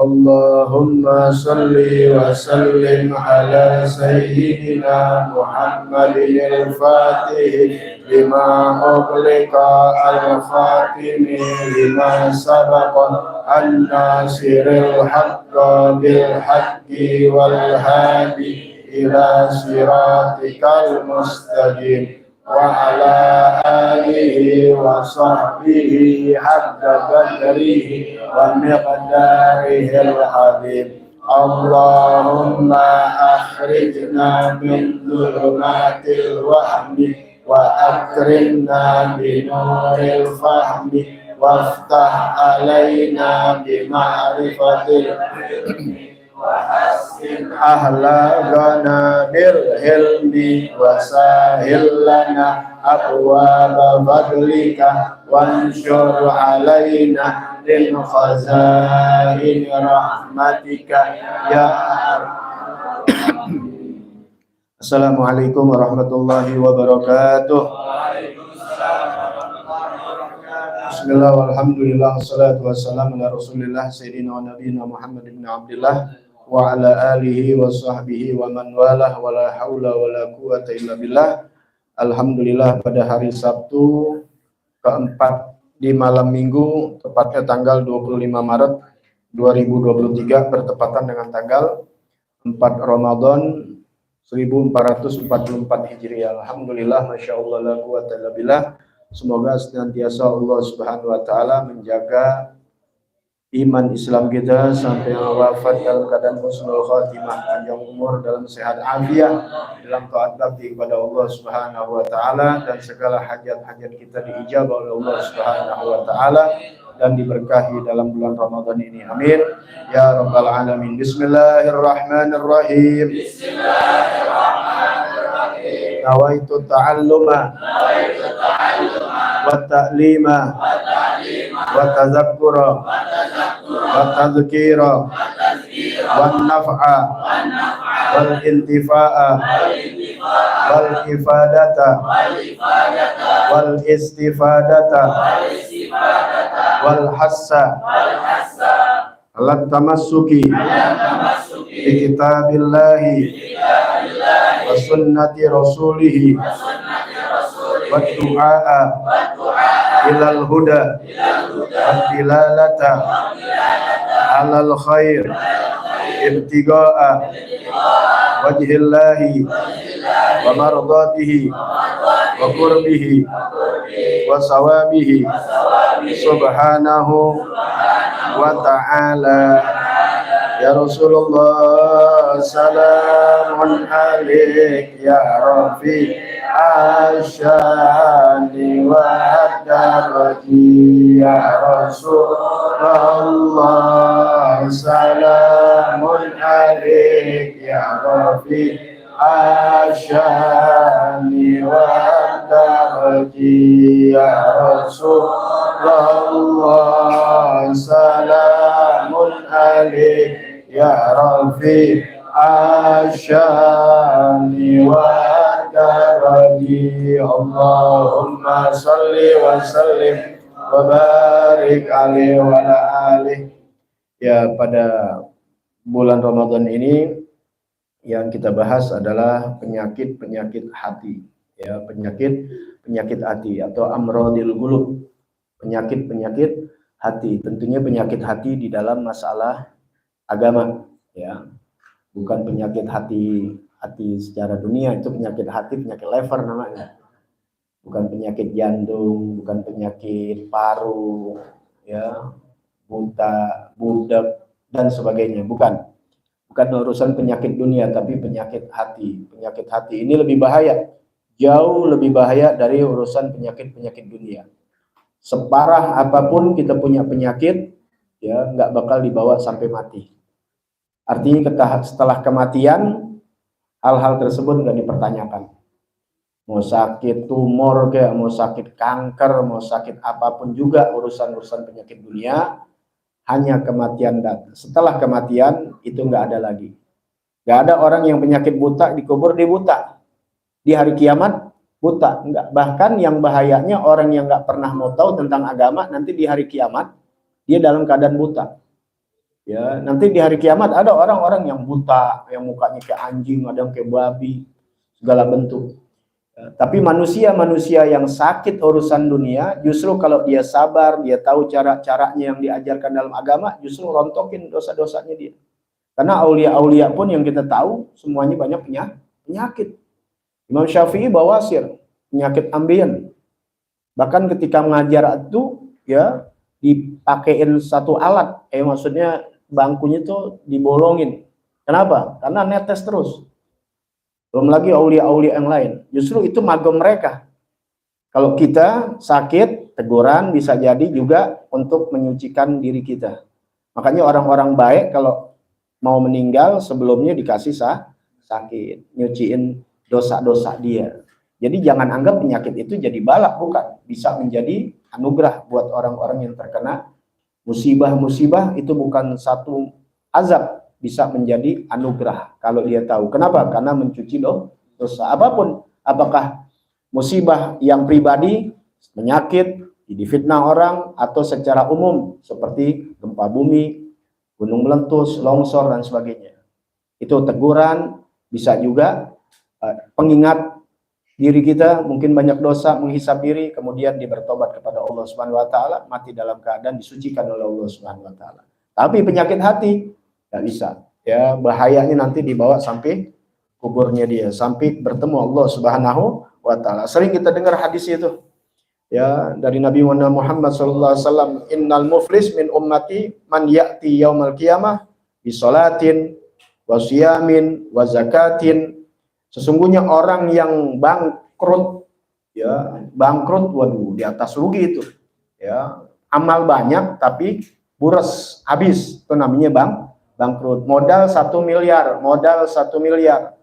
Allahumma salli wa sallim ala sayyidina Muhammadin al-Fatih lima ughliqa al-khatimi lima sabaqa an-nasiril haqqa bil haqqi wal hadi ila siratikal mustaqim wa ala alihi wa sahbihi haqqa qadrihi wa miqdarihil azim. Allahumma akhrijna min dhulumatil wahmi wa akrimna bi nuril fahmi waftah alaina bi ma'rifatil ahlagana bil hilmi wasahil lana abwaba fadlika wansyur alaina din khazain rahmatika ya Assalamualaikum warahmatullahi wabarakatuh. Bismillah walhamdulillah wassalatu wassalamu ala rasulillah sayyidina wa nabiyina Muhammad ibn Abdillah wa ala alihi wa sahbihi wa man walah wa la hawla wa la quwata illa billah. Alhamdulillah pada hari Sabtu keempat di malam minggu, tepatnya tanggal 25 Maret 2023 bertepatan dengan tanggal 4 Ramadan 1444 Hijriah. Alhamdulillah, Masya Allah, la quwata illa billah. Semoga senantiasa Allah Subhanahu wa Ta'ala menjaga iman Islam kita sampai wafat dalam keadaan husnul khatimah, panjang umur dalam sehat afiat, dalam taat bakti kepada Allah Subhanahu wa Ta'ala, dan segala hajat-hajat kita diijabah oleh Allah Subhanahu wa Ta'ala dan diberkahi dalam bulan Ramadan ini. Amin ya rabbal alamin. Bismillahirrahmanirrahim. Bismillahirrahmanirrahim. Nawaitu ta'alluma wa ta'lima wa tazakkura wa tadhkira wa naf'a wal intifa'a wal ifadata wal istifadata wal hassa alat tamassuki bi kitabillahi wa sunnati rasulihi wa du'a ilal huda wa dilalata alal khair ibtiga'a wajhillahi wa mardatihi wa qurbihi wa sawabihi subhanahu wa ta'ala. Ya Rasulullah salamun alaik ya Rafi asyani wa darji ya Rasulullah salamun alaik ya Rafi asyani wa darji ya Rasulullah salamun alaik ya Rafi asyani wa darji Allahumma salli wa sallim wa barik alaihi wa ala alihi. Ya, pada bulan Ramadan ini yang kita bahas adalah penyakit-penyakit hati, ya, penyakit hati atau amrodil qulub, penyakit hati. Tentunya penyakit hati di dalam masalah agama, ya, bukan penyakit hati secara dunia. Itu penyakit hati, penyakit lever namanya, bukan penyakit jantung, bukan penyakit paru, ya, buta, budak dan sebagainya, bukan urusan penyakit dunia, tapi penyakit hati. Penyakit hati ini lebih bahaya, jauh lebih bahaya dari urusan penyakit dunia. Separah apapun kita punya penyakit, ya, nggak bakal dibawa sampai mati. Artinya setelah kematian, hal-hal tersebut nggak dipertanyakan. Mau sakit tumor, kayak mau sakit kanker, mau sakit apapun juga, urusan penyakit dunia, hanya kematian datang. Setelah kematian itu nggak ada lagi. Nggak ada orang yang penyakit buta dikubur di buta. Di hari kiamat buta, enggak. Bahkan yang bahayanya orang yang nggak pernah mau tahu tentang agama, nanti di hari kiamat dia dalam keadaan buta. Ya, nanti di hari kiamat ada orang-orang yang buta, yang mukanya kayak anjing, ada yang kayak babi, segala bentuk. Tapi manusia yang sakit urusan dunia, justru kalau dia sabar, dia tahu cara-caranya yang diajarkan dalam agama, justru rontokin dosa-dosanya dia. Karena aulia-aulia pun yang kita tahu semuanya banyak penyakit. Imam Syafi'i bawasir, penyakit ambien. Bahkan ketika mengajar itu, ya, dipakein satu alat, maksudnya bangkunya itu dibolongin. Kenapa? Karena netes terus. Belum lagi aulia-aulia yang lain. Justru itu magom mereka. Kalau kita sakit, teguran bisa jadi juga untuk menyucikan diri kita. Makanya orang-orang baik kalau mau meninggal sebelumnya dikasih sakit, nyuciin dosa-dosa dia. Jadi jangan anggap penyakit itu jadi balak, bukan. Bisa menjadi anugerah buat orang-orang yang terkena musibah-musibah. Itu bukan satu azab, bisa menjadi anugerah kalau dia tahu. Kenapa? Karena mencuci dosa apapun. Apakah musibah yang pribadi, penyakit, difitnah orang, atau secara umum seperti gempa bumi, gunung meletus, longsor dan sebagainya. Itu teguran, bisa juga pengingat diri kita mungkin banyak dosa, menghisap diri, kemudian dia bertobat kepada Allah Subhanahu wa taala, mati dalam keadaan disucikan oleh Allah Subhanahu wa taala. Tapi penyakit hati nggak bisa, ya, bahayanya nanti dibawa sampai kuburnya dia, sampai bertemu Allah Subhanahu wa taala. Sering kita dengar hadis itu, ya, dari Nabi Muhammad SAW, innal muflis min ummati man ya'ti yaumal qiyamah bi sholatin wa siyamin wa zakatin. Sesungguhnya orang yang bangkrut, ya, bangkrut, waduh, di atas rugi itu, ya, amal banyak tapi buras habis, itu namanya bangkrut. Modal 1 miliar, modal 1 miliar.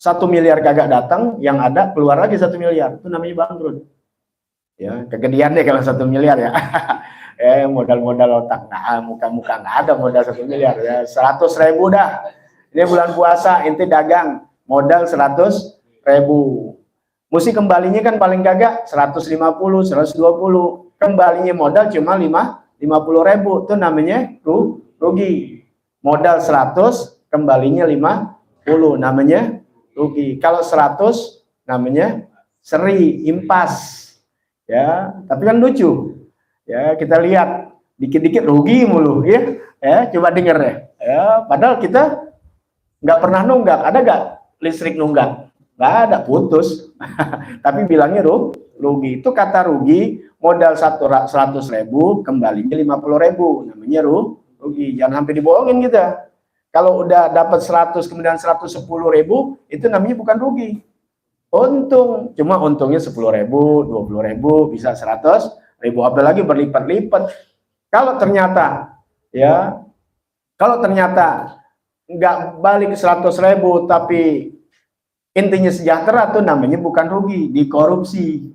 1 miliar kagak datang, yang ada keluar lagi 1 miliar. Itu namanya bangkrut. Ya, kegedean deh kalau 1 miliar ya. Modal-modal otak nggak, muka-muka nggak ada modal 1 miliar ya. 100.000 dah. Ini bulan puasa, inti dagang, modal 100.000. Mesti kembalinya kan paling kagak 150, 120. Kembalinya modal cuma 50.000. Itu namanya rugi. Modal 100, kembalinya 50, namanya rugi. Kalau 100 namanya seri, impas. Ya, tapi kan lucu. Ya, kita lihat dikit-dikit rugi mulu, ya. Ya, coba denger deh. Ya, padahal kita nggak pernah nunggak. Ada nggak listrik nunggak? Nggak ada, putus. Tapi bilangnya rugi. Itu kata rugi, modal 100.000, kembalinya 50.000, namanya rugi. Jangan sampai dibohongin kita. Kalau udah dapat 100 kemudian 110.000, itu namanya bukan rugi. Untung, cuma untungnya 10.000, 20.000, bisa 100.000, apalagi berlipat-lipat. Kalau ternyata nggak balik 100.000 tapi intinya sejahtera, tuh namanya bukan rugi, dikorupsi.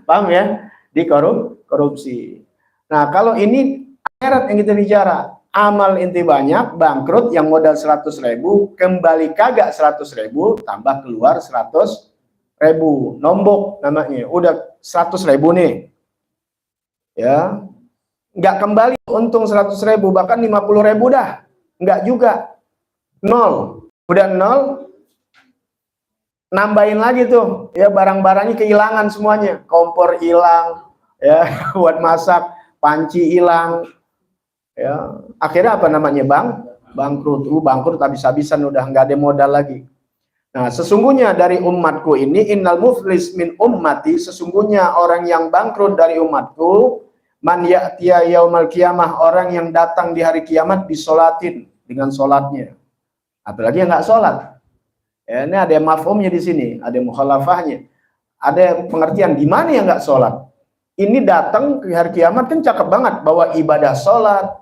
Paham ya? Dikorupsi. Nah, kalau ini akhirat yang kita bicara, amal inti banyak, bangkrut, yang modal 100.000, kembali kagak 100.000, tambah keluar 100.000, nombok namanya, udah 100.000 nih, ya, nggak kembali untung 100.000, bahkan 50.000 dah, nggak juga, nol, udah nol, nambahin lagi tuh, ya, barang-barangnya kehilangan semuanya, kompor hilang, ya, buat masak, panci hilang, ya, akhirnya apa namanya, bangkrut. Bangkrut habis-habisan, udah nggak ada modal lagi. Nah, sesungguhnya dari umatku ini, innal muflis min ummati, sesungguhnya orang yang bangkrut dari umatku, man ya'tiya yaumal qiyamah, orang yang datang di hari kiamat bisolatin, dengan sholatnya. Apalagi yang nggak sholat. Ya, ini ada mafhumnya di sini, ada mukhalafahnya, ada pengertian di mana yang nggak sholat. Ini datang ke hari kiamat kan cakep banget, bahwa ibadah sholat,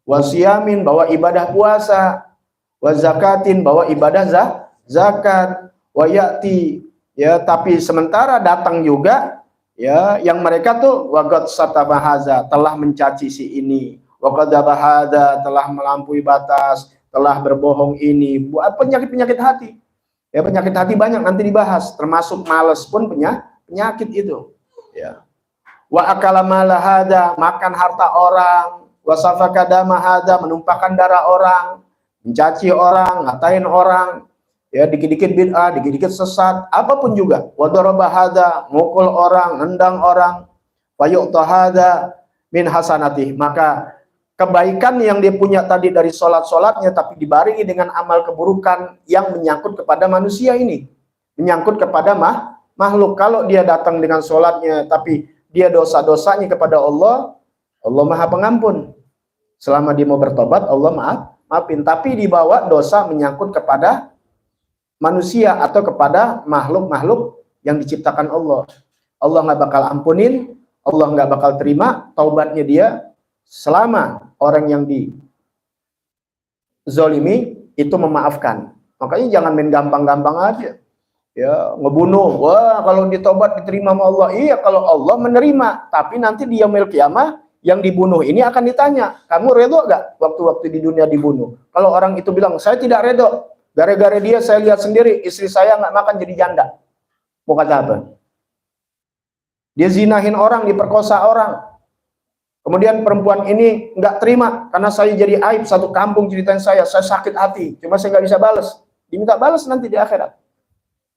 wasiyamin, bahwa ibadah puasa, wazakatin, bahwa ibadah zakat, wayati, ya, tapi sementara datang juga, ya, yang mereka tuh wagat satabahaza, telah mencaci si ini, wakadabahaza, telah melampaui batas, telah berbohong ini, buat penyakit-penyakit hati. Ya, penyakit hati banyak nanti dibahas, termasuk malas pun penyakit itu. Ya. Wa akala malahada, makan harta orang, wa safaka damahada, menumpahkan darah orang, mencaci orang, ngatain orang, ya, dikit-dikit bid'ah, dikit-dikit sesat, apapun juga. Wa darabahada, mukul orang, nendang orang, wa yu'tahada min hasanati, maka kebaikan yang dia punya tadi dari sholat-sholatnya, tapi dibarengi dengan amal keburukan yang menyangkut kepada manusia ini, menyangkut kepada makhluk. Kalau dia datang dengan sholatnya, tapi dia dosa-dosanya kepada Allah, Allah Maha Pengampun. Selama dia mau bertobat, Allah maafin. Tapi dibawa dosa menyangkut kepada manusia atau kepada makhluk-makhluk yang diciptakan Allah. Allah nggak bakal ampunin, Allah nggak bakal terima taubatnya dia, selama orang yang dizolimi itu memaafkan. Makanya jangan main gampang-gampang aja, ya, ngebunuh. Wah, kalau ditobat diterima sama Allah. Iya, kalau Allah menerima, tapi nanti di yaumil qiyamah yang dibunuh ini akan ditanya, kamu redho gak waktu-waktu di dunia dibunuh? Kalau orang itu bilang, saya tidak redho, gara-gara dia saya lihat sendiri istri saya nggak makan jadi janda, mau kata apa? Dia zinahin orang, diperkosa orang. Kemudian perempuan ini nggak terima karena saya jadi aib, satu kampung ceritain saya sakit hati, cuma saya nggak bisa balas, diminta balas nanti di akhirat.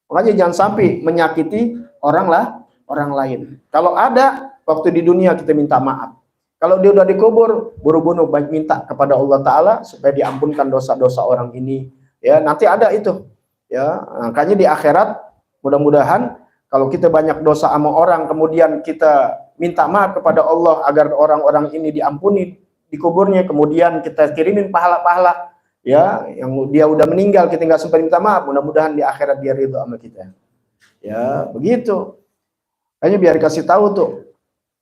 Makanya jangan sampai menyakiti orang lain. Kalau ada waktu di dunia kita minta maaf. Kalau dia udah dikubur, buru-buru baik minta kepada Allah Ta'ala supaya diampunkan dosa-dosa orang ini. Ya, nanti ada itu. Ya, makanya di akhirat mudah-mudahan kalau kita banyak dosa sama orang, kemudian kita minta maaf kepada Allah agar orang-orang ini diampuni di kuburnya, kemudian kita kirimin pahala-pahala, ya, yang dia udah meninggal kita nggak sempat minta maaf, mudah-mudahan di akhirat dia ridho sama kita. Ya, begitu. Hanya biar kasih tahu tuh.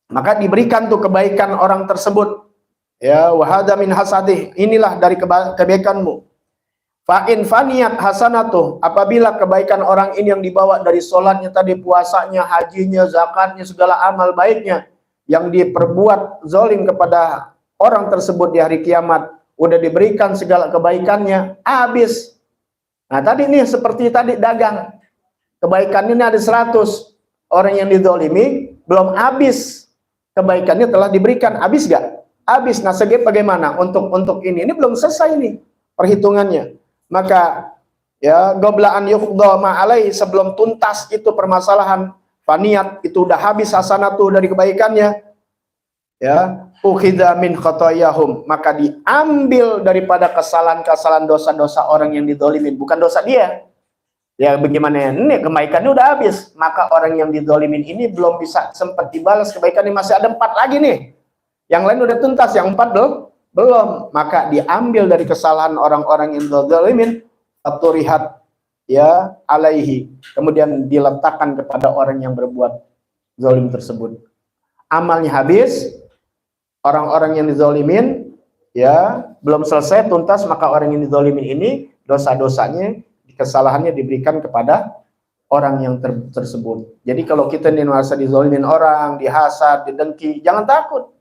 Maka diberikan tuh kebaikan orang tersebut. Ya, wahada min hasadih, inilah dari kebaikanmu. Fa'in faniyat hasanatuh, apabila kebaikan orang ini yang dibawa dari sholatnya tadi, puasanya, hajinya, zakatnya, segala amal baiknya yang diperbuat zolim kepada orang tersebut di hari kiamat, udah diberikan segala kebaikannya, habis. Nah tadi nih seperti tadi dagang, kebaikannya ini ada 100, orang yang dizolimi belum habis, kebaikannya telah diberikan, habis gak? Habis. Nah bagaimana untuk ini belum selesai nih perhitungannya. Maka ya goblaan yufdha ma'alai, sebelum tuntas itu permasalahan faniat, itu udah habis hasanatu dari kebaikannya, ya, ukhidha min khotoyahum, maka diambil daripada kesalahan-kesalahan dosa-dosa orang yang dizolimin, bukan dosa dia. Ya bagaimana ini kebaikannya udah habis, maka orang yang dizolimin ini belum bisa sempat dibalas kebaikannya, masih ada 4 lagi nih. Yang lain udah tuntas, yang 4 belum, maka diambil dari kesalahan orang-orang yang zalimin, faturihat ya alaihi, kemudian diletakkan kepada orang yang berbuat zalim tersebut. Amalnya habis, orang-orang yang dizalimin ya belum selesai tuntas, maka orang yang dizalimin ini dosa-dosanya, kesalahannya diberikan kepada orang yang tersebut. Jadi kalau kita merasa dizalimin orang, dihasad, didengki, jangan takut.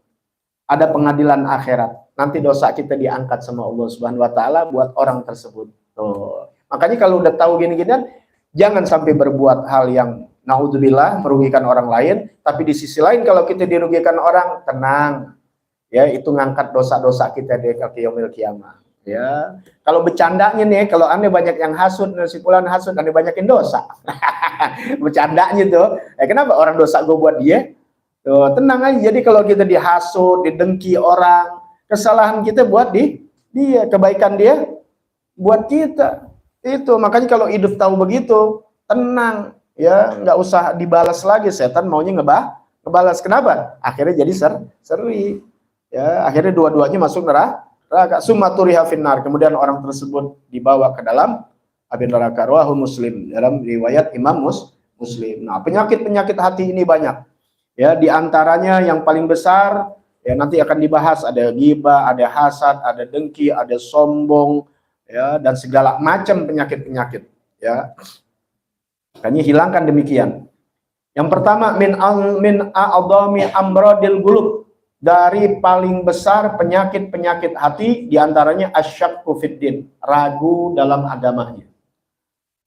Ada pengadilan akhirat. Nanti dosa kita diangkat sama Allah Subhanahu wa taala buat orang tersebut. Tuh. Makanya kalau udah tahu gini-ginian, jangan sampai berbuat hal yang naudzubillah merugikan orang lain, tapi di sisi lain kalau kita dirugikan orang, tenang. Ya, itu ngangkat dosa-dosa kita di yaumil kiamah. Ya. Kalau bercandanya nih, kalau Anda banyak yang hasud, si fulan hasud, Anda banyakin dosa. Bercandanya tuh. Kenapa orang dosa gue buat dia? Tuh, tenang aja. Jadi kalau kita dihasut, didengki orang, kesalahan kita buat dia, kebaikan dia buat kita. Itu makanya kalau hidup tahu begitu, tenang ya, nggak usah dibalas lagi. Setan maunya ngebalas. Kenapa? Akhirnya jadi seri. Ya, akhirnya dua-duanya masuk neraka. Sumaturiha finnar. Kemudian orang tersebut dibawa ke dalam api neraka. Rawahu Muslim, dalam riwayat Imam Muslim. Nah, penyakit hati ini banyak. Ya, di antaranya yang paling besar ya nanti akan dibahas, ada ghibah, ada hasad, ada dengki, ada sombong, ya, dan segala macam penyakit-penyakit, ya. Makanya hilangkan demikian. Yang pertama, min a'dhami amradil qulub, dari paling besar penyakit-penyakit hati diantaranya asyakku fiddin, ragu dalam agamanya.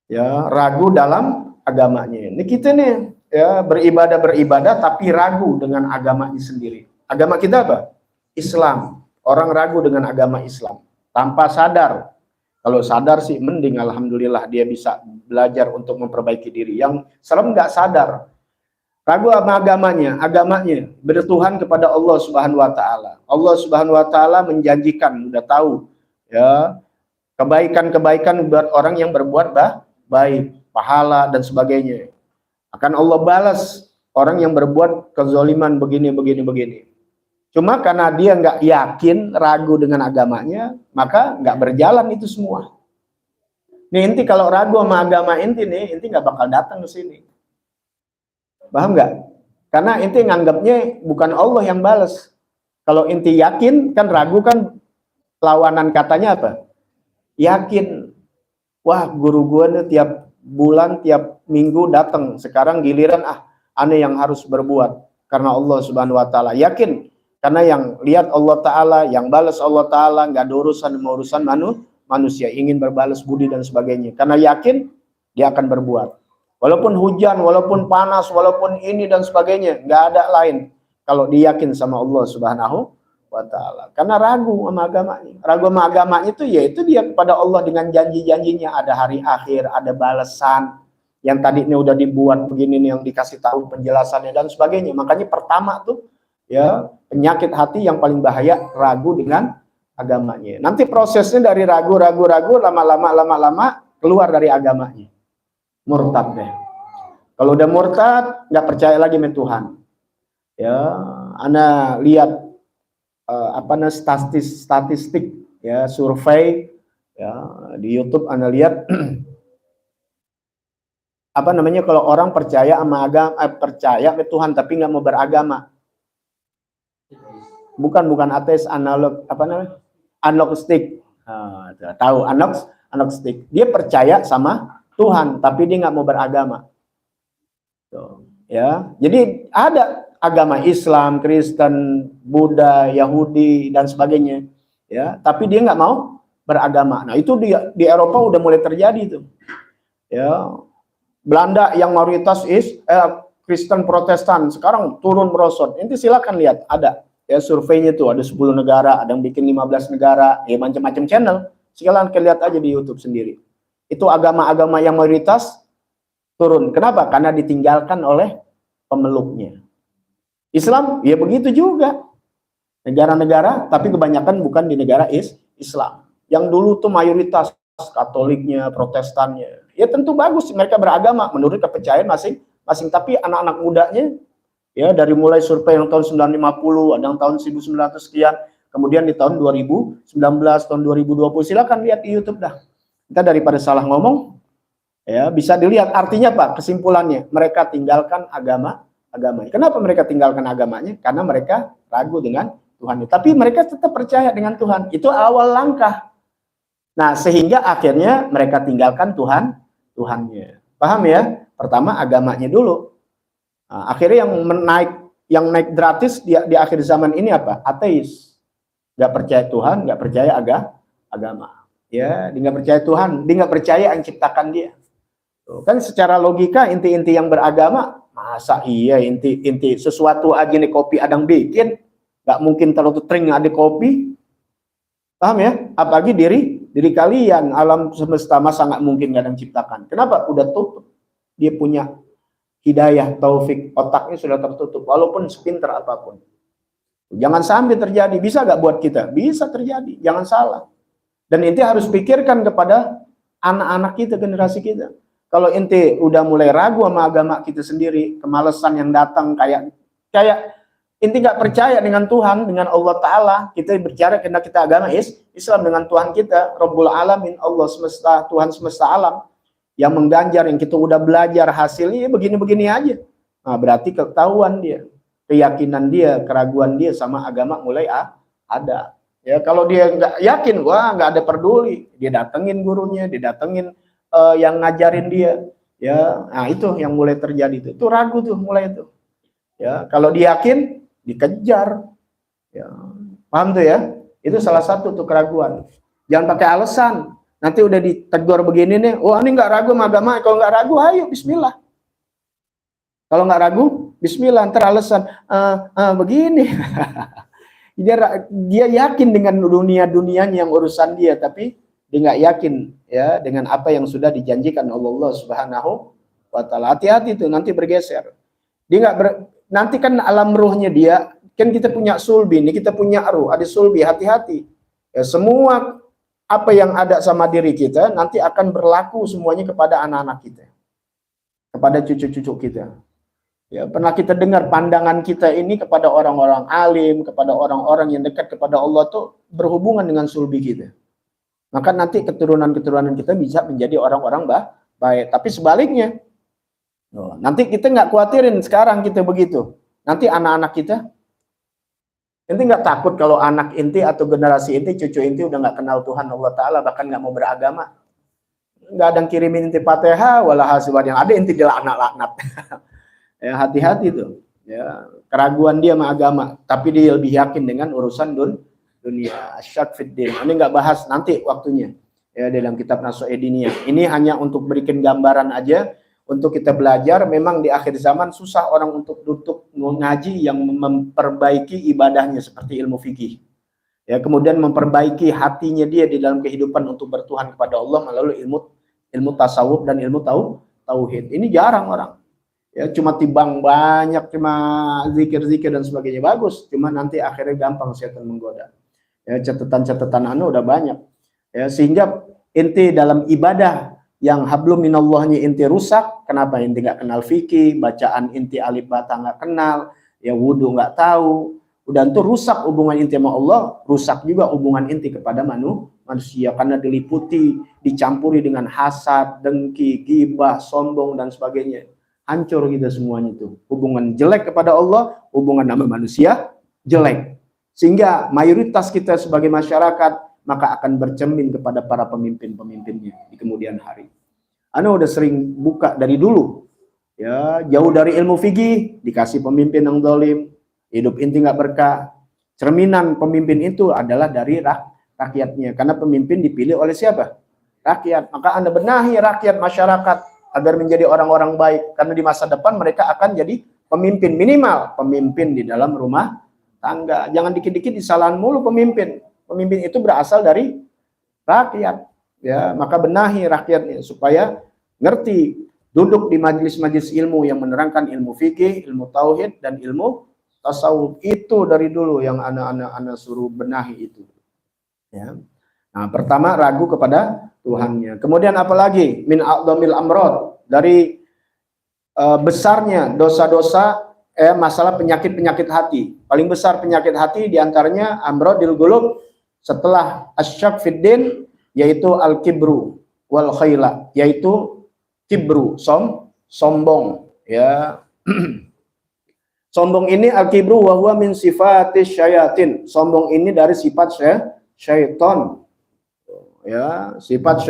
Ya, ragu dalam agamanya. Ini kita nih ya beribadah tapi ragu dengan agamanya sendiri. Agama kita apa? Islam. Orang ragu dengan agama Islam tanpa sadar. Kalau sadar sih mending, alhamdulillah dia bisa belajar untuk memperbaiki diri. Yang serem nggak sadar, ragu sama agamanya bertuhan kepada Allah Subhanahu wa taala. Allah Subhanahu wa taala menjanjikan, udah tahu ya, kebaikan-kebaikan buat orang yang berbuat baik, pahala dan sebagainya. Akan Allah balas orang yang berbuat kezaliman begini. Cuma karena dia nggak yakin, ragu dengan agamanya, maka nggak berjalan itu semua. Nih inti kalau ragu sama agama inti nggak bakal datang ke sini. Paham nggak? Karena inti nganggapnya bukan Allah yang balas. Kalau inti yakin, kan ragu kan lawanan katanya apa? Yakin. Wah, guru gue nih tiap bulan, tiap minggu datang. Sekarang giliran aneh yang harus berbuat karena Allah Subhanahu wa taala. Yakin. Karena yang lihat Allah Ta'ala, yang balas Allah Ta'ala, nggak ada urusan manusia, ingin berbalas budi dan sebagainya. Karena yakin, dia akan berbuat. Walaupun hujan, walaupun panas, walaupun ini dan sebagainya, nggak ada lain. Kalau dia yakin sama Allah Subhanahu wa Ta'ala. Karena ragu sama agamanya. Ragu sama agamanya itu, yaitu dia kepada Allah dengan janji-janjinya. Ada hari akhir, ada balasan. Yang tadinya udah dibuat begini nih, yang dikasih tahu penjelasannya dan sebagainya. Makanya pertama tuh, ya, penyakit hati yang paling bahaya ragu dengan agamanya. Nanti prosesnya dari ragu, lama-lama keluar dari agamanya. Murtad deh. Kalau udah murtad, nggak percaya lagi sama Tuhan. Ya, ana lihat statistik ya, survei ya di YouTube, ana lihat kalau orang percaya sama percaya sama Tuhan tapi nggak mau beragama. Bukan ateis, agnostik. Tahu agnostik. Dia percaya sama Tuhan tapi dia nggak mau beragama. Tuh, ya. Jadi ada agama Islam, Kristen, Buddha, Yahudi dan sebagainya, ya, tapi dia nggak mau beragama. Nah, itu di Eropa udah mulai terjadi itu. Ya. Belanda yang mayoritas Kristen Protestan, sekarang turun merosot. Nanti silakan lihat, ada ya surveinya tuh, ada 10 negara, ada yang bikin 15 negara, ya macam-macam channel. Silakan lihat aja di YouTube sendiri. Itu agama-agama yang mayoritas turun. Kenapa? Karena ditinggalkan oleh pemeluknya. Islam, ya begitu juga. Negara-negara, tapi kebanyakan bukan di negara Islam. Yang dulu tuh mayoritas Katoliknya, Protestannya. Ya tentu bagus mereka beragama menurut kepercayaan masing-masing. Tapi anak-anak mudanya, ya dari mulai survei yang tahun 1950, ada yang tahun 1900 sekian, Kemudian di tahun 2019, tahun 2020, silakan lihat di YouTube dah. Kita daripada salah ngomong, ya bisa dilihat. Artinya apa? Kesimpulannya, mereka tinggalkan agamanya. Kenapa mereka tinggalkan agamanya? Karena mereka ragu dengan Tuhan. Tapi mereka tetap percaya dengan Tuhan. Itu awal langkah. Nah, sehingga akhirnya mereka tinggalkan Tuhannya. Paham ya? Pertama agamanya dulu. Nah, akhirnya yang naik gratis di akhir zaman ini apa? Ateis. Nggak percaya Tuhan, nggak percaya agama. Ya, dia nggak percaya Tuhan, dia nggak percaya yang ciptakan dia. Tuh, kan secara logika inti-inti yang beragama, masa iya inti sesuatu aja nih kopi adang bikin, nggak mungkin terlalu tering ada kopi. Paham ya? Apalagi diri kalian, alam semesta masa nggak mungkin nggak ada yang ciptakan. Kenapa? Udah tutup. Dia punya hidayah, taufik, otaknya sudah tertutup, walaupun sepinter apapun. Jangan sampai terjadi. Bisa nggak buat kita? Bisa terjadi. Jangan salah. Dan inti harus pikirkan kepada anak-anak kita, generasi kita. Kalau inti udah mulai ragu sama agama kita sendiri, kemalasan yang datang kayak inti nggak percaya dengan Tuhan, dengan Allah Ta'ala. Kita berbicara karena kita agama Islam dengan Tuhan kita, Rabbul Alamin, Allah semesta, Tuhan semesta alam. Yang mengganjar, yang kita udah belajar hasilnya begini-begini aja. Nah, berarti ketahuan dia, keyakinan dia, keraguan dia sama agama mulai ada. Ya, kalau dia nggak yakin, wah nggak ada peduli. Dia datengin gurunya, dia datengin yang ngajarin dia. Ya, nah itu yang mulai terjadi itu ragu tuh mulai itu. Ya, kalau dia yakin, dikejar, ya, paham tuh ya? Itu salah satu tuh keraguan. Jangan pakai alasan. Nanti udah ditegur begini nih, oh ini nggak ragu sama agama. Kalau nggak ragu, ayo Bismillah. Kalau nggak ragu, Bismillah. Ntar alasan, begini. dia yakin dengan dunia-dunianya yang urusan dia, tapi dia nggak yakin ya dengan apa yang sudah dijanjikan Allah Subhanahu wa Ta'ala. Hati-hati tuh, nanti bergeser. Dia nggak nanti kan alam ruhnya dia, kan kita punya sulbi, ini kita punya ruh, ada sulbi, hati-hati. Ya, semua apa yang ada sama diri kita nanti akan berlaku semuanya kepada anak-anak kita, kepada cucu-cucu kita. Ya, pernah kita dengar pandangan kita ini kepada orang-orang alim, kepada orang-orang yang dekat kepada Allah tuh berhubungan dengan sulbi kita. Maka nanti keturunan-keturunan kita bisa menjadi orang-orang baik. Tapi sebaliknya, nanti kita nggak khawatirin sekarang kita begitu. Nanti anak-anak kita, inti nggak takut kalau anak inti atau generasi inti, cucu inti udah nggak kenal Tuhan Allah Ta'ala, bahkan nggak mau beragama. Nggak ada yang kirimin inti Fatihah, walah hasibah yang ada inti dilaknat-laknat. Ya, hati-hati tuh. Ya, keraguan dia sama agama, tapi dia lebih yakin dengan urusan dunia. Asyak fiddin. Ini nggak bahas nanti waktunya. Ya, dalam kitab Nasuh Ediniyah. Ini hanya untuk berikan gambaran aja. Untuk kita belajar, memang di akhir zaman susah orang untuk duduk ngaji yang memperbaiki ibadahnya seperti ilmu fikih. Ya, kemudian memperbaiki hatinya dia di dalam kehidupan untuk bertuhan kepada Allah melalui ilmu tasawuf dan ilmu tauhid. Ini jarang orang. Ya, cuma timbang banyak, cuma zikir-zikir dan sebagainya bagus. Cuma nanti akhirnya gampang setan menggoda. Ya, catatan-catatan udah banyak. Ya, sehingga inti dalam ibadah yang hablum minallahnya inti rusak. Kenapa? Inti nggak kenal fikih, bacaan inti alif bata nggak kenal, ya wudu nggak tahu. Udah itu rusak hubungan inti sama Allah, rusak juga hubungan inti kepada manusia karena diliputi, dicampuri dengan hasad, dengki, ghibah, sombong dan sebagainya. Hancur kita semuanya itu. Hubungan jelek kepada Allah, hubungan sama manusia jelek. Sehingga mayoritas kita sebagai masyarakat maka akan bercermin kepada para pemimpin-pemimpinnya di kemudian hari. Ana udah sering buka dari dulu, ya jauh dari ilmu fikih, dikasih pemimpin yang zalim, hidup inti nggak berkah. Cerminan pemimpin itu adalah dari rakyatnya, karena pemimpin dipilih oleh siapa? Rakyat. Maka Anda benahi rakyat masyarakat agar menjadi orang-orang baik, karena di masa depan mereka akan jadi pemimpin, minimal pemimpin di dalam rumah tangga. Jangan dikit-dikit disalahan mulu pemimpin. Pemimpin itu berasal dari rakyat, ya. Maka benahi rakyatnya supaya ngerti, duduk di majelis-majelis ilmu yang menerangkan ilmu fikih, ilmu tauhid dan ilmu tasawuf. Itu dari dulu yang anak-anak suruh benahi itu. Ya. Nah, pertama ragu kepada Tuhannya. Kemudian apalagi min a'dhamil amrad, dari besarnya dosa-dosa masalah penyakit-penyakit hati. Paling besar penyakit hati diantaranya amrodil gulub, setelah asyak fiddin, yaitu al-kibru wal khaila, yaitu kibru, sombong, ya. Sombong ini al-kibru wa huwa min sifatis syayatin. Sombong ini dari sifat syaitan. Ya, sifat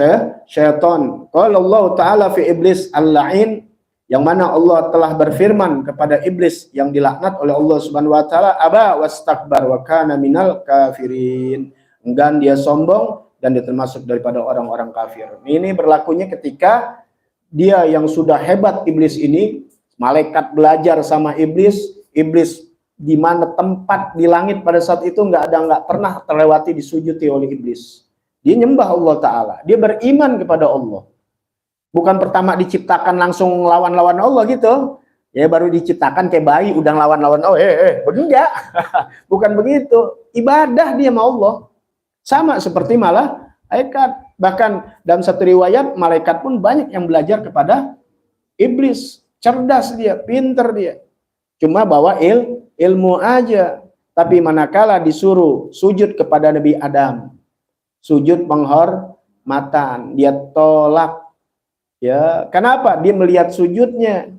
syaitan. Qala Allah Ta'ala fi iblis al-la'in, yang mana Allah telah berfirman kepada iblis yang dilaknat oleh Allah Subhanahu wa taala, aba wastakbar wa kana minal kafirin. Enggan dia sombong dan dia termasuk daripada orang-orang kafir. Ini berlakunya ketika dia yang sudah hebat iblis ini, malaikat belajar sama iblis di mana tempat di langit pada saat itu nggak pernah terlewati disujuti oleh iblis. Dia nyembah Allah Ta'ala, dia beriman kepada Allah. Bukan pertama diciptakan langsung lawan-lawan Allah gitu. Ya baru diciptakan kayak bayi udah lawan-lawan Allah. Enggak. Bukan begitu. Ibadah dia sama Allah. Sama seperti malaikat. Bahkan dalam satu riwayat malaikat pun banyak yang belajar kepada iblis. Cerdas dia, pinter dia. Cuma bawa ilmu aja. Tapi manakala disuruh sujud kepada Nabi Adam, sujud penghormatan, dia tolak. Ya, kenapa? Dia melihat sujudnya,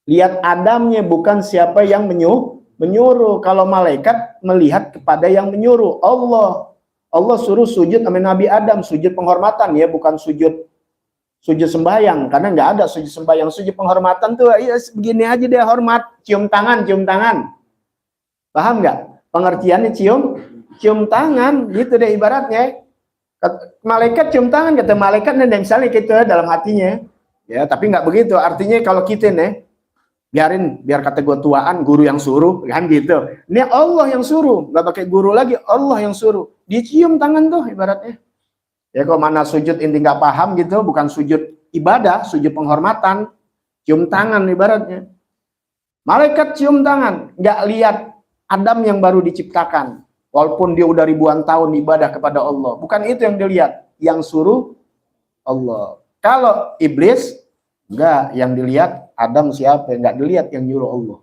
lihat Adamnya, bukan siapa yang menyuruh. Kalau malaikat melihat kepada yang menyuruh, Allah suruh sujud sama Nabi Adam, sujud penghormatan ya, bukan sujud sembahyang, karena nggak ada sujud sembahyang. Sujud penghormatan tuh ya begini aja dia hormat, cium tangan. Paham nggak? Pengertiannya cium tangan, gitu deh ibaratnya. Malaikat cium tangan, kata malaikat nih misalnya gitu dalam hatinya, ya, tapi nggak begitu. Artinya kalau kita nih biar kata gue tuaan, guru yang suruh kan gitu. Ini Allah yang suruh, nggak pakai guru lagi, Allah yang suruh. Dicium tangan tuh ibaratnya. Ya kalau mana sujud inti nggak paham gitu, bukan sujud ibadah, sujud penghormatan, cium tangan ibaratnya. Malaikat cium tangan, nggak lihat Adam yang baru diciptakan. Walaupun dia udah ribuan tahun ibadah kepada Allah. Bukan itu yang dilihat. Yang suruh Allah. Kalau iblis, enggak. Yang dilihat Adam siapa? Enggak dilihat yang nyuruh Allah.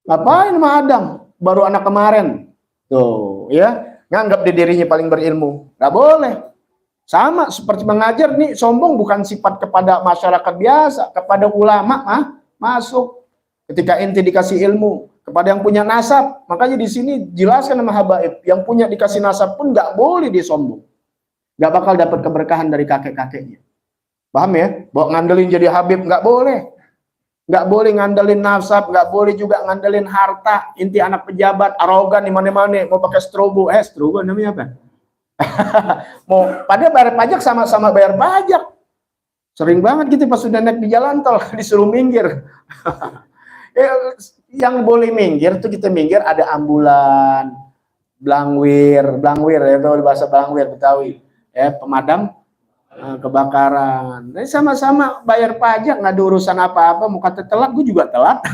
Ngapain sama Adam? Baru anak kemarin. Tuh, ya. Nganggap dirinya paling berilmu. Enggak boleh. Sama seperti mengajar nih, sombong bukan sifat kepada masyarakat biasa. Kepada ulama, masuk. Ketika ente dikasih ilmu, kepada yang punya nasab, makanya di sini jelaskan sama habaib, yang punya dikasih nasab pun nggak boleh dia sombong, nggak bakal dapat keberkahan dari kakek-kakeknya. Paham ya? Bawa ngandelin jadi habib nggak boleh ngandelin nasab, nggak boleh juga ngandelin harta. Inti anak pejabat arogan di mana-mana, mau pakai strobo, namanya apa? Mau pada bayar pajak sama-sama bayar pajak. Sering banget gitu pas sudah naik di jalan tol disuruh minggir. Yang boleh minggir tuh kita minggir ada ambulan, blangwir ya, itu bahasa blangwir Betawi, ya, pemadam kebakaran. Nah, sama-sama bayar pajak, nggak ada urusan apa-apa. Mau kata telat, gue juga telat.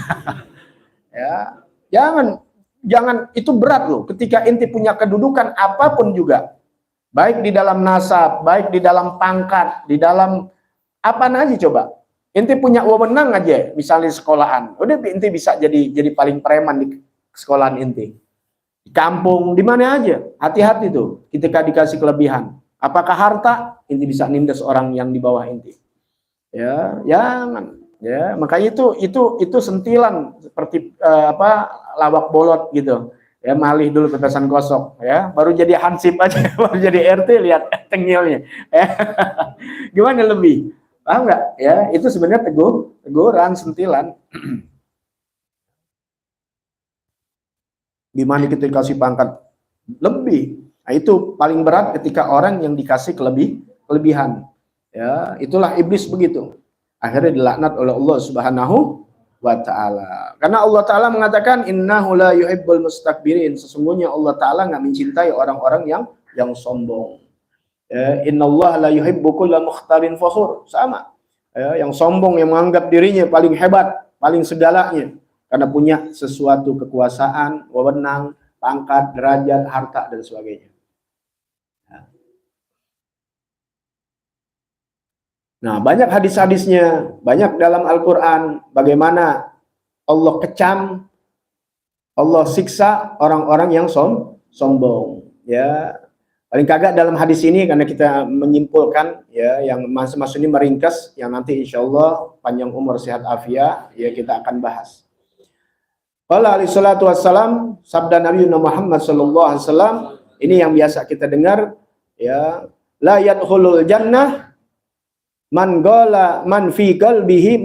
Ya, jangan itu berat loh. Ketika inti punya kedudukan apapun juga, baik di dalam nasab, baik di dalam pangkat, di dalam apa aja coba. Inti punya wewenang aja, misalnya sekolahan, udah inti bisa jadi paling preman di sekolahan inti. Di kampung, di mana aja, hati-hati tuh ketika dikasih kelebihan. Apakah harta, inti bisa nindas orang yang di bawah inti. Ya, jangan. Ya, makanya itu sentilan seperti lawak bolot gitu. Ya, malih dulu pepesan kosong, ya, baru jadi hansip aja, baru jadi RT lihat tengilnya. Ya. Gimana lebih? Paham nggak? Ya, itu sebenarnya teguran, sentilan. Gimana kita dikasih pangkat lebih? Nah, itu paling berat ketika orang yang dikasih kelebihan. Ya, itulah iblis begitu. Akhirnya dilaknat oleh Allah Subhanahu wa taala. Karena Allah taala mengatakan innahu la yuhibbul mustakbirin. Sesungguhnya Allah taala nggak mencintai orang-orang yang sombong. Innallaha la yuhibbu kulla mukhtalin fakhur. Sama. Yang sombong, yang menganggap dirinya paling hebat, paling segalanya karena punya sesuatu kekuasaan, wewenang, pangkat, derajat, harta dan sebagainya. Nah, banyak hadis-hadisnya, banyak dalam Al-Qur'an bagaimana Allah kecam, Allah siksa orang-orang yang sombong. Ya, paling kagak dalam hadis ini karena kita menyimpulkan ya, yang mas ini meringkas, yang nanti insya Allah panjang umur sehat afiat ya kita akan bahas. Qala alaihi salatu wassalam, sabda Nabi Muhammad sallallahu alaihi wasallam, ini yang biasa kita dengar ya, la yadkhulul jannah man fi qalbihi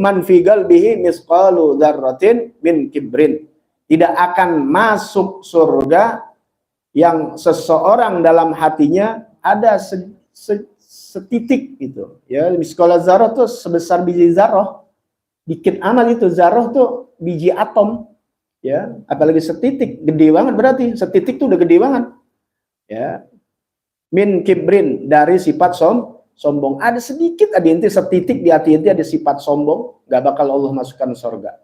misqalu dzarratin min kibrin. Tidak akan masuk surga yang seseorang dalam hatinya ada setitik gitu ya, misqala dzarrah tuh sebesar biji zarah, dikit amat itu. Zarah tuh biji atom ya, apalagi setitik gede banget, berarti setitik tuh udah gede banget ya. Min kibrin, dari sifat sombong. Ada sedikit, ada inti setitik di hati inti ada sifat sombong, gak bakal Allah masukkan surga.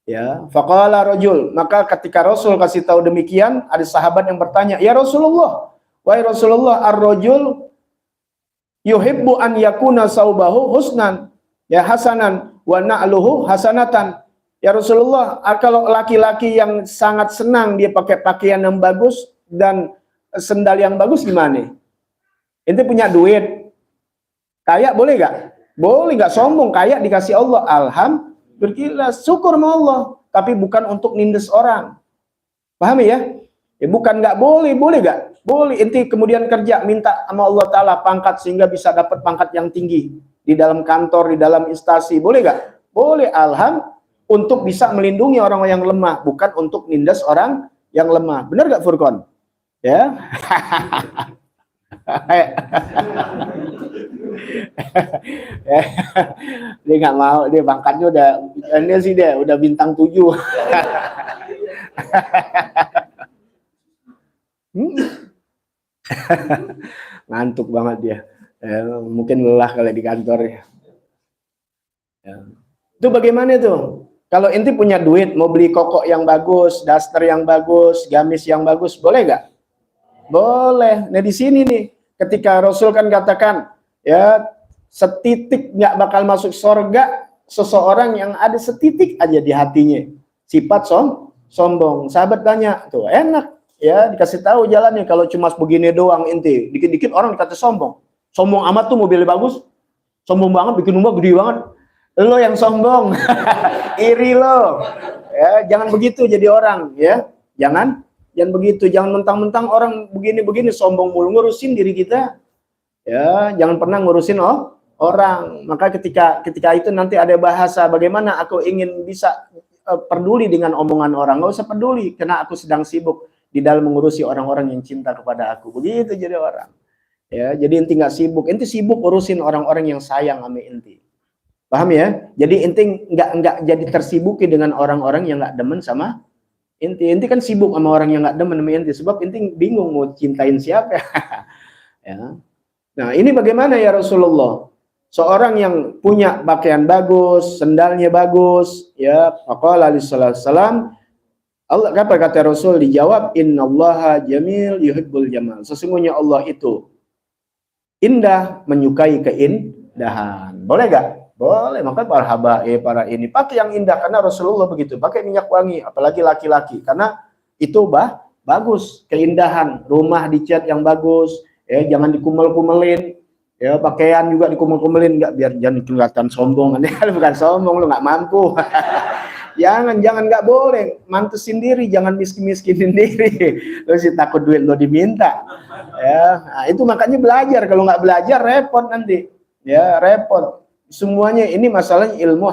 Ya, faqala rajul, maka ketika Rasul kasih tahu demikian, ada sahabat yang bertanya, "Ya Rasulullah, wahai Rasulullah, ar-rajul yuhibbu an yakuna saubahu husnan, ya hasanan wa na'luhu hasanatan." Ya Rasulullah, kalau laki-laki yang sangat senang dia pakai pakaian yang bagus dan sendal yang bagus gimana? Ente punya duit, kaya boleh gak? Boleh gak sombong, kaya dikasih Allah, alhamdulillah, syukur sama Allah, tapi bukan untuk nindes orang. Paham ya? Ya bukan gak boleh, boleh gak? Boleh. Ente kemudian kerja minta sama Allah Ta'ala pangkat sehingga bisa dapat pangkat yang tinggi di dalam kantor, di dalam instansi, boleh gak? Boleh, alhamdulillah, untuk bisa melindungi orang yang lemah, bukan untuk nindas orang yang lemah. Benar gak Furqan? Ya. Dia nggak mau, dia pangkatnya udah bintang 7. Ngantuk banget dia. Mungkin lelah kali di kantor ya. Itu bagaimana tuh? Kalau inti punya duit, mau beli kokok yang bagus, daster yang bagus, gamis yang bagus, boleh nggak? Boleh. Nah di sini nih, ketika Rasul kan katakan, ya setitik nggak bakal masuk surga seseorang yang ada setitik aja di hatinya sifat sombong. Sahabat tanya, tuh enak ya dikasih tahu jalannya. Kalau cuma begini doang inti, dikit-dikit orang dikata sombong. Sombong amat tuh mobilnya bagus, sombong banget, bikin rumah gede banget. Lo yang sombong, iri lo. Ya, jangan begitu jadi orang, ya. Jangan begitu, jangan mentang-mentang orang begini-begini sombong mulu, ngurusin diri kita. Ya, jangan pernah ngurusin orang. Maka ketika itu nanti ada bahasa bagaimana aku ingin bisa peduli dengan omongan orang, nggak usah peduli karena aku sedang sibuk di dalam mengurusi orang-orang yang cinta kepada aku. Begitu jadi orang. Ya, jadi inti nggak sibuk, inti sibuk urusin orang-orang yang sayang sama inti. Paham ya? Jadi inti nggak jadi tersibuki dengan orang-orang yang nggak demen sama inti. Inti kan sibuk sama orang yang nggak demen sama inti, sebab inti bingung mau cintain siapa. Ya. Nah ini bagaimana ya Rasulullah? Seorang yang punya pakaian bagus, sendalnya bagus, ya. Faqala alaihi salam, Allah kata Rasul dijawab, Innallaha jamil yuhibbul jamal. Sesungguhnya Allah itu indah, menyukai keindahan. Boleh gak? Boleh, maka para ini pakai yang indah karena Rasulullah begitu, pakai minyak wangi, apalagi laki-laki karena itu bagus, keindahan, rumah dicat yang bagus, ya jangan dikumel-kumelin, ya pakaian juga dikumel-kumelin, enggak biar jangan kelihatan sombong, kan bukan sombong, lu nggak mampu. jangan nggak boleh, mantesin diri, jangan miskin-miskinin diri, lu sih takut duit lo diminta, ya, nah, itu makanya belajar, kalau nggak belajar repot nanti, ya repot. Semuanya ini masalahnya ilmu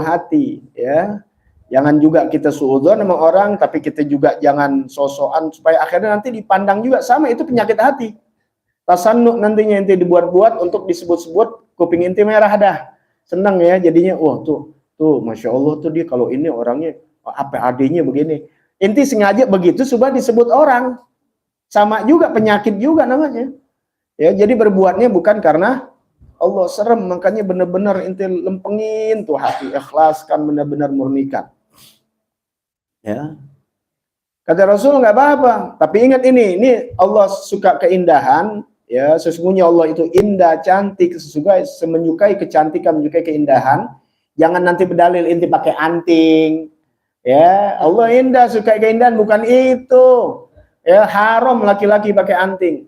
hati ya. Jangan juga kita suudzon sama orang, tapi kita juga jangan sosokan supaya akhirnya nanti dipandang juga sama, itu penyakit hati. Tasannu nantinya inti dibuat-buat untuk disebut-sebut, kuping inti merah dah. Senang ya jadinya, wah tuh Masya Allah tuh dia kalau ini orangnya apa adanya begini. Inti sengaja begitu supaya disebut orang. Sama juga penyakit juga namanya. Ya, jadi berbuatnya bukan karena Allah, serem, makanya benar-benar inti lempengin tuh hati, ikhlaskan, benar-benar murnikan. Ya. Kata Rasul nggak apa-apa, tapi ingat ini Allah suka keindahan, ya sesungguhnya Allah itu indah, cantik, menyukai kecantikan, menyukai keindahan. Jangan nanti berdalil inti pakai anting. Ya, Allah indah, suka keindahan, bukan itu. Ya, haram laki-laki pakai anting.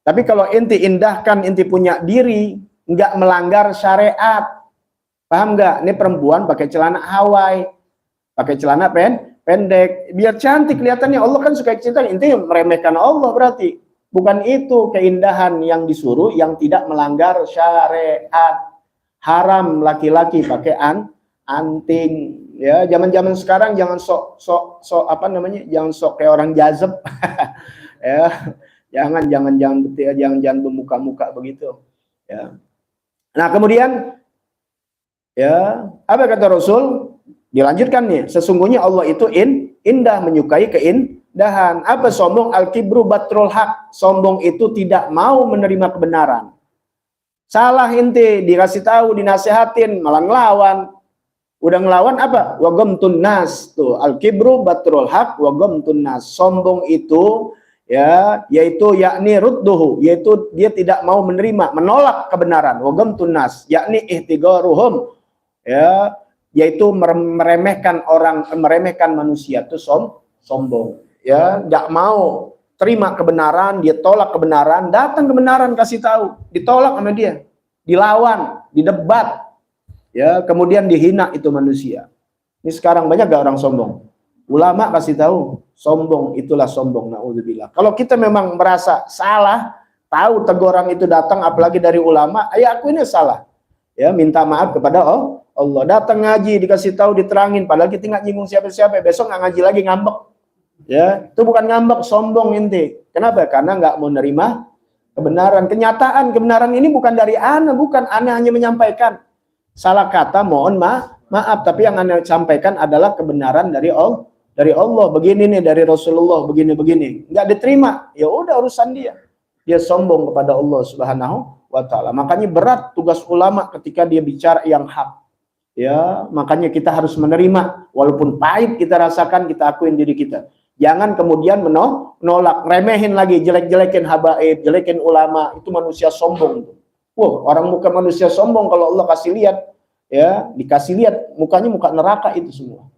Tapi kalau inti indahkan, inti punya diri, nggak melanggar syariat. Paham nggak? Ini perempuan pakai celana Hawaii, pakai celana pendek, biar cantik kelihatannya. Allah kan suka cinta, intinya meremehkan Allah berarti. Bukan itu keindahan yang disuruh, yang tidak melanggar syariat. Haram laki-laki pakai anting. Ya, zaman-zaman sekarang jangan sok apa namanya? Jangan sok kayak orang jazeb. Ya, jangan bermuka-muka begitu. Ya. Nah, kemudian ya, apa kata Rasul? Dilanjutkan nih, sesungguhnya Allah itu indah, menyukai keindahan. Apa sombong? Al-kibru batrul haq. Sombong itu tidak mau menerima kebenaran. Salah inti, dikasih tahu, dinasehatin, malah ngelawan. Udah ngelawan apa? Wa ghamtun nas. Tuh, al-kibru batrul haq wa ghamtun nas. Sombong itu ya, yaitu yakni rudduhu, yaitu dia tidak mau menerima, menolak kebenaran. Wa ghamtun nas, yakni ihtigaruhum. Ya, yaitu meremehkan orang, meremehkan manusia, itu sombong. Ya, nggak mau terima kebenaran, dia tolak kebenaran, datang kebenaran kasih tahu, ditolak sama dia, dilawan, didebat, ya, kemudian dihina itu manusia. Ini sekarang banyak gak orang sombong? Ulama kasih tahu, sombong itulah sombong, naudzubillah. Kalau kita memang merasa salah, tahu teguran itu datang, apalagi dari ulama, ya aku ini salah. Ya, minta maaf kepada Allah. Datang ngaji, dikasih tahu, diterangin, padahal kita nggak nyinggung siapa-siapa, besok nggak ngaji lagi, ngambek. Ya, itu bukan ngambek, sombong inti. Kenapa? Karena nggak mau nerima kebenaran. Kenyataan kebenaran ini bukan dari ana, bukan ana hanya menyampaikan. Salah kata, mohon maaf, tapi yang ana sampaikan adalah kebenaran dari Allah. Dari Allah, begini nih, dari Rasulullah, begini-begini. Nggak diterima, ya udah urusan dia. Dia sombong kepada Allah Subhanahu wa ta'ala. Makanya berat tugas ulama ketika dia bicara yang hak. Ya, makanya kita harus menerima, walaupun pahit kita rasakan, kita akuin diri kita. Jangan kemudian menolak, remehin lagi, jelek-jelekin habaib, jelekin ulama, itu manusia sombong. Wah, orang muka manusia sombong kalau Allah kasih lihat, ya, dikasih lihat mukanya muka neraka itu semua.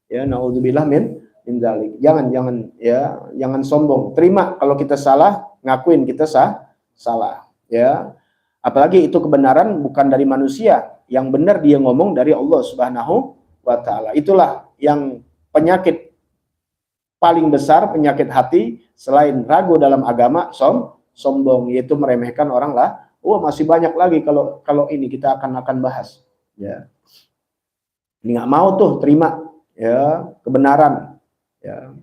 Ya, naudzubillah min dzalik. Jangan sombong. Terima kalau kita salah, ngakuin kita salah, ya. Apalagi itu kebenaran bukan dari manusia, yang benar dia ngomong dari Allah Subhanahu wa ta'ala. Itulah yang penyakit paling besar, penyakit hati selain ragu dalam agama, sombong, yaitu meremehkan orang lah. Masih banyak lagi kalau ini kita akan bahas. Ya, ini nggak mau tuh terima ya kebenaran. Ya,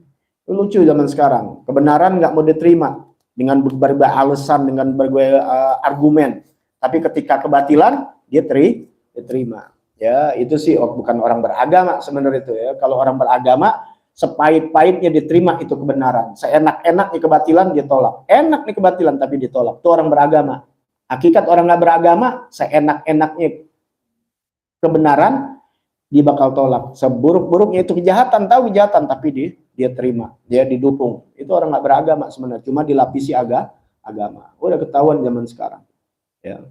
lucu zaman sekarang, kebenaran nggak mau diterima dengan berbagai alasan, dengan berbagai argumen. Tapi ketika kebatilan dia diterima. Ya, itu sih bukan orang beragama sebenarnya itu ya. Kalau orang beragama sepahit-pahitnya diterima itu kebenaran. Seenak-enaknya kebatilan dia tolak. Enak nih kebatilan tapi ditolak. Itu orang beragama. Hakikat orang nggak beragama, seenak-enaknya kebenaran dia bakal tolak. Seburuk-buruknya itu kejahatan, tahu kejahatan tapi dia terima, dia didukung. Itu orang nggak beragama sebenarnya, cuma dilapisi agama. Udah ketahuan zaman sekarang. Ya,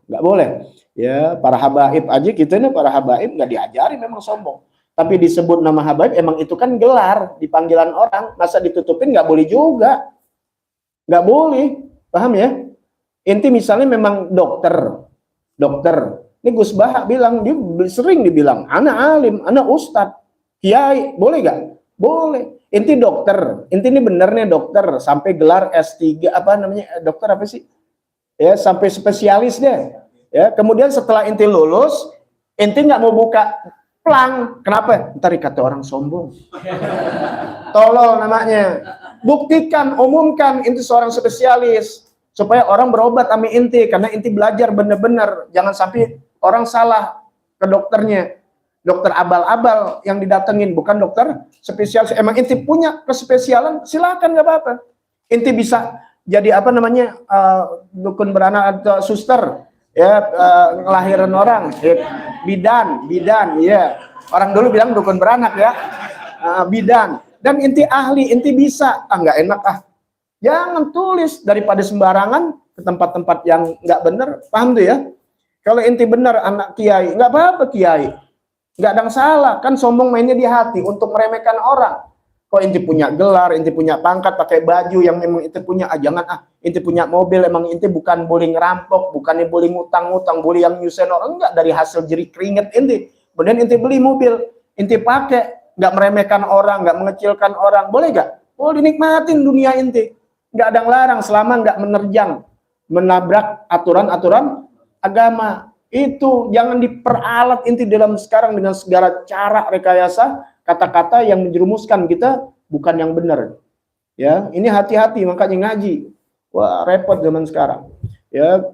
nggak boleh. Ya, para habaib aja kita nih, para habaib nggak diajari memang sombong. Tapi disebut nama habaib emang itu kan gelar di panggilan orang, masa ditutupin nggak boleh juga. Nggak boleh, paham ya? Inti misalnya memang dokter. Ini Gus Baha bilang, dia sering dibilang, anak alim, anak ustad, kiai, boleh gak? Boleh. Inti dokter, inti ini benernya dokter, sampai gelar S3, apa namanya, dokter apa sih? Ya, sampai spesialis deh. Ya, kemudian setelah inti lulus, inti nggak mau buka plang. Kenapa? Ntar kata orang sombong. Tolol namanya. Buktikan, umumkan inti seorang spesialis. Supaya orang berobat sama inti, karena inti belajar bener-bener. Jangan sampai orang salah ke dokternya. Dokter abal-abal yang didatengin, bukan dokter spesialis. Emang inti punya kespesialan, silakan nggak apa-apa. Inti bisa jadi apa namanya, dukun beranak atau suster, ya, ngelahirin orang, ya, bidan, ya. Orang dulu bilang dukun beranak ya, bidan. Dan inti ahli, inti bisa, nggak enak Jangan tulis daripada sembarangan ke tempat-tempat yang nggak bener, paham tuh ya? Kalau inti benar anak kiai, nggak apa-apa kiai. Nggak ada yang salah, kan sombong mainnya di hati untuk meremehkan orang. Kok inti punya gelar, inti punya pangkat, pakai baju yang memang inti punya, jangan inti punya mobil, emang inti bukan boleh ngerampok, bukannya boleh ngutang-ngutang, boleh yang nyusahin orang, enggak, dari hasil jerih keringet inti. Kemudian inti beli mobil, inti pakai, nggak meremehkan orang, nggak mengecilkan orang, boleh nggak? Boleh, dinikmatin dunia inti. Nggak ada yang larang selama nggak menerjang, menabrak aturan-aturan agama. Itu jangan diperalat inti dalam sekarang dengan segala cara rekayasa, kata-kata yang menjerumuskan kita bukan yang benar. Ya, ini hati-hati makanya ngaji. Wah, repot zaman sekarang. Ya,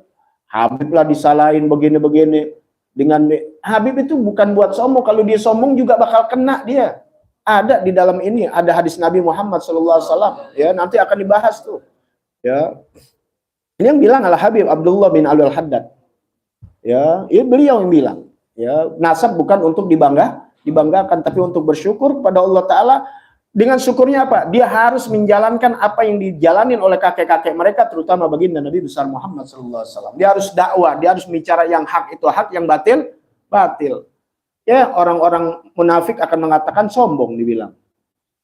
Habib lah disalahin begini-begini. Dengan Habib itu bukan buat sombong, kalau dia sombong juga bakal kena dia. Ada di dalam ini, ada hadis Nabi Muhammad SAW. Ya, nanti akan dibahas tuh. Ya. Ini yang bilang Al Habib Abdullah bin Alwi Al-Haddad. Ya, ini beliau yang bilang, ya, nasab bukan untuk dibanggakan, tapi untuk bersyukur kepada Allah Ta'ala. Dengan syukurnya apa? Dia harus menjalankan apa yang dijalanin oleh kakek-kakek mereka, terutama baginda Nabi besar Muhammad SAW. Dia harus dakwah, dia harus bicara yang hak itu hak, yang batil batil. Ya, orang-orang munafik akan mengatakan sombong, dibilang.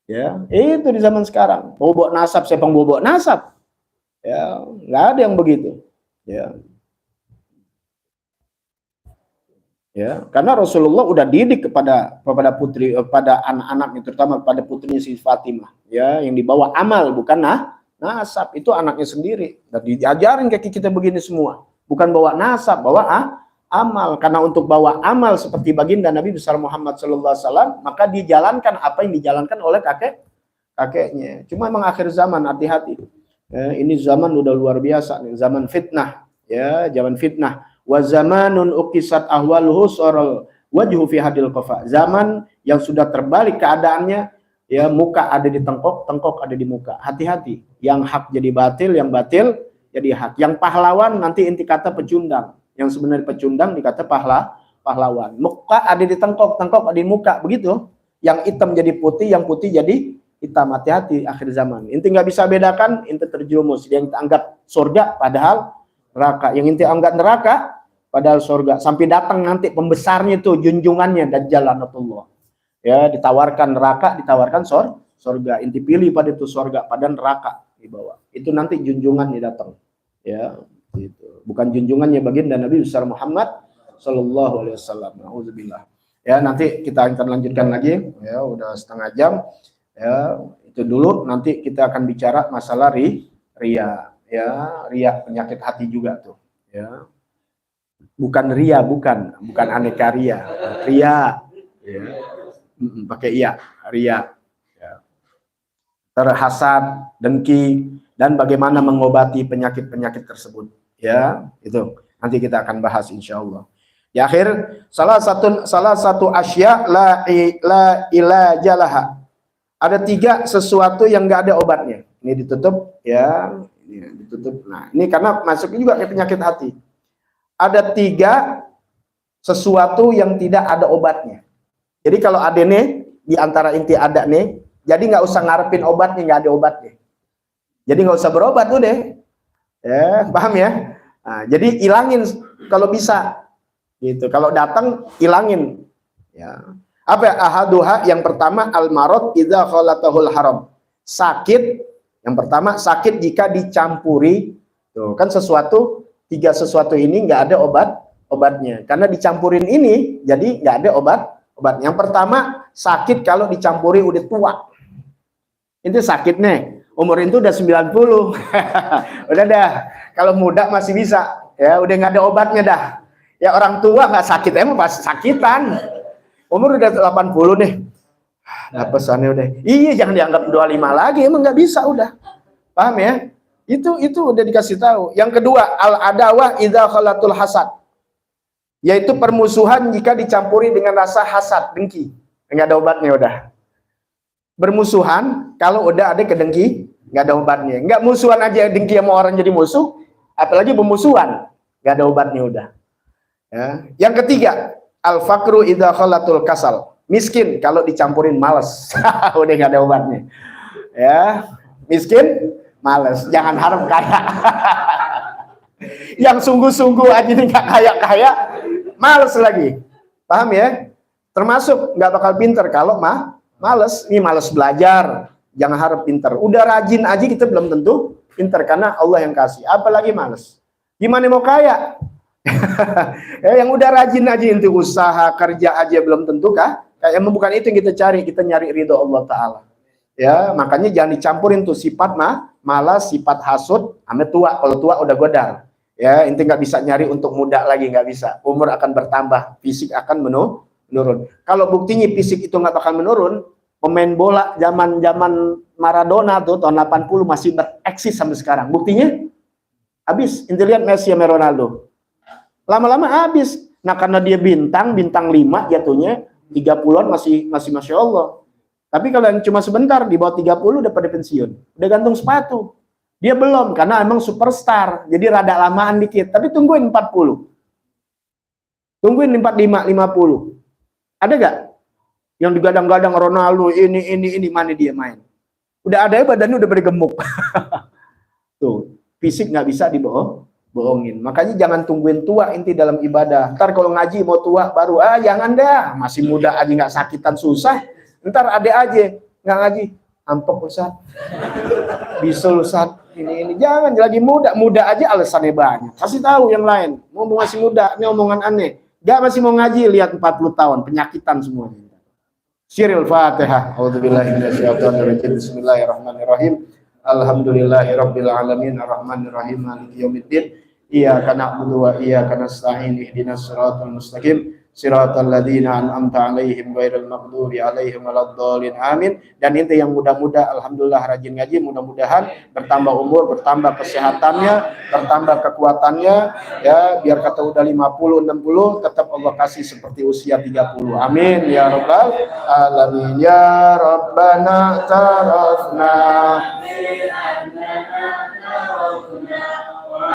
Ya, itu di zaman sekarang. Bobok nasab, siapa yang bobok nasab? Ya, nggak ada yang begitu. Ya. Ya, karena Rasulullah udah didik kepada putri, pada anak-anaknya, terutama pada putrinya si Fatimah, ya, yang dibawa amal bukan nasab, itu anaknya sendiri. Dan diajarin kayak kita begini semua, bukan bawa nasab, bawa amal. Karena untuk bawa amal seperti baginda Nabi besar Muhammad SAW, maka dijalankan apa yang dijalankan oleh kakeknya. Cuma memang akhir zaman, hati-hati. Ya, ini zaman udah luar biasa nih, zaman fitnah, ya, zaman fitnah. Wa zamanun uqisat ahwaluhu saral wajhu fi hadil qafa. Zaman yang sudah terbalik keadaannya, ya, muka ada di tengkok, tengkok ada di muka. Hati-hati, yang hak jadi batil, yang batil jadi hak. Yang pahlawan nanti inti kata pecundang, yang sebenarnya pecundang dikata pahlawan. Muka ada di tengkok, tengkok ada di muka, begitu. Yang hitam jadi putih, yang putih jadi hitam. Hati-hati akhir zaman. Inti nggak bisa bedakan, inti terjerumus. Yang kita anggap surga padahal neraka, yang inti anggap neraka padahal surga. Sampai datang nanti pembesarnya itu, junjungannya Dajjal laknatullah. Ya, ditawarkan neraka, ditawarkan surga. Inti pilih pada itu surga, pada neraka dibawa. Itu nanti junjungannya datang. Ya, gitu. Bukan junjungannya baginda Nabi besar Muhammad sallallahu alaihi wasallam. Nauzubillah. Ya, nanti kita akan lanjutkan lagi. Ya, udah setengah jam. Ya, itu dulu. Nanti kita akan bicara masalah ria. Ya, ria penyakit hati juga tuh. Ya. Bukan ria, bukan aneka ria. Ria. Ya. Pakai iya, ria. Ya. Terhasad, dengki, dan bagaimana mengobati penyakit-penyakit tersebut. Ya, itu. Nanti kita akan bahas insyaallah. Di akhir, salah satu asya la ilajalah. Ada 3 sesuatu yang nggak ada obatnya. Ini ditutup, ya. Ini ditutup. Nah, ini karena masuk juga ke penyakit hati. Ada 3 sesuatu yang tidak ada obatnya. Jadi kalau ada nih, di antara inti ada nih, jadi nggak usah ngarepin obatnya, nggak ada obatnya. Jadi nggak usah berobat udah. Ya, paham ya? Nah, jadi ilangin kalau bisa. Gitu. Kalau datang ilangin. Ya. Apa ya? Ahaduha, yang pertama al-marad idza khalatahul haram. Sakit. Yang pertama, sakit jika dicampuri. Tuh, kan 3 sesuatu ini nggak ada obatnya. Karena dicampurin ini, jadi nggak ada obat. Yang pertama, sakit kalau dicampuri udah tua. Itu sakit nih. Umur itu udah 90. Udah dah. Kalau muda masih bisa. Ya, udah nggak ada obatnya dah. Ya, orang tua nggak sakit, emang pasti sakitan. Umur udah 80 nih. Nah, pesannya udah, iya jangan dianggap 25 lagi, emang nggak bisa udah. Paham ya? Itu udah dikasih tahu. Yang kedua, al-adawah idza khalatul hasad. Yaitu permusuhan jika dicampuri dengan rasa hasad, dengki. Nggak ada obatnya udah. Bermusuhan kalau udah ada kedengki, nggak ada obatnya. Nggak musuhan aja dengki sama orang jadi musuh, apalagi bermusuhan, nggak ada obatnya udah. Ya. Yang ketiga, al-faqru idza khalatul kasal. Miskin kalau dicampurin malas. Udah gak ada obatnya. Ya, miskin, malas. Jangan harap kaya. Yang sungguh-sungguh aja nih nggak kaya-kaya, males lagi. Paham ya? Termasuk nggak bakal pinter kalau males. Ini males belajar, jangan harap pinter. Udah rajin aja kita belum tentu pinter, karena Allah yang kasih. Apalagi males. Gimana mau kaya? Yang udah rajin aja, inti usaha, kerja aja belum tentu kah? Kayak bukan itu yang kita cari. Kita nyari ridho Allah Ta'ala. Ya, makanya jangan dicampurin tuh sifat malas, sifat hasud, ame tua. Kalau tua udah godar. Ya, inti nggak bisa nyari untuk muda lagi, nggak bisa. Umur akan bertambah, fisik akan menurun. Kalau buktinya fisik itu nggak bakal menurun, pemain bola zaman Maradona tuh tahun 80 masih bereksis sampai sekarang. Buktinya habis. Inti lihat Messi sama Ronaldo. Lama-lama habis. Nah, karena dia bintang 5 jatuhnya, 30-an masih Masya Allah. Tapi kalau yang cuma sebentar, di bawah 30 udah pada pensiun. Udah gantung sepatu. Dia belum, karena emang superstar. Jadi rada lamaan dikit. Tapi tungguin 40. Tungguin 45, 50. Ada gak? Yang digadang-gadang Ronaldo, ini, mana dia main? Udah ada ya, badannya udah bergemuk. Tuh, fisik nggak bisa dibohongin. Makanya jangan tungguin tua inti dalam ibadah. Ntar kalau ngaji mau tua baru, jangan dah. Masih muda aja nggak sakitan susah. Ntar ade aja nggak ngaji, ampok Ustaz, bisul Ustaz, ini jangan, lagi muda aja alasannya banyak. Kasih tahu yang lain, mau masih muda, ini omongan aneh. Gak masih mau ngaji, lihat 40 tahun, penyakitan semuanya. Syiril Fatihah. A'udzubillahi minasyaitonirrajim. Bismillahirrahmanirrahim. Alhamdulillahirabbil alamin arrahmanirrahim maliki yaumiddin. Iyyaka na'budu wa iyyaka nasta'in ihdinas siratal mustaqim. Siratal ladzina an'amta 'alaihim ghairil maghdubi 'alaihim waladdallin. Amin. Dan inti yang muda-muda alhamdulillah rajin ngaji, mudah-mudahan bertambah umur, bertambah kesehatannya, bertambah kekuatannya ya, biar kata udah 50 60 tetap Allah kasih seperti usia 30. Amin ya rabbal alamin. Ya Rabbana tarafna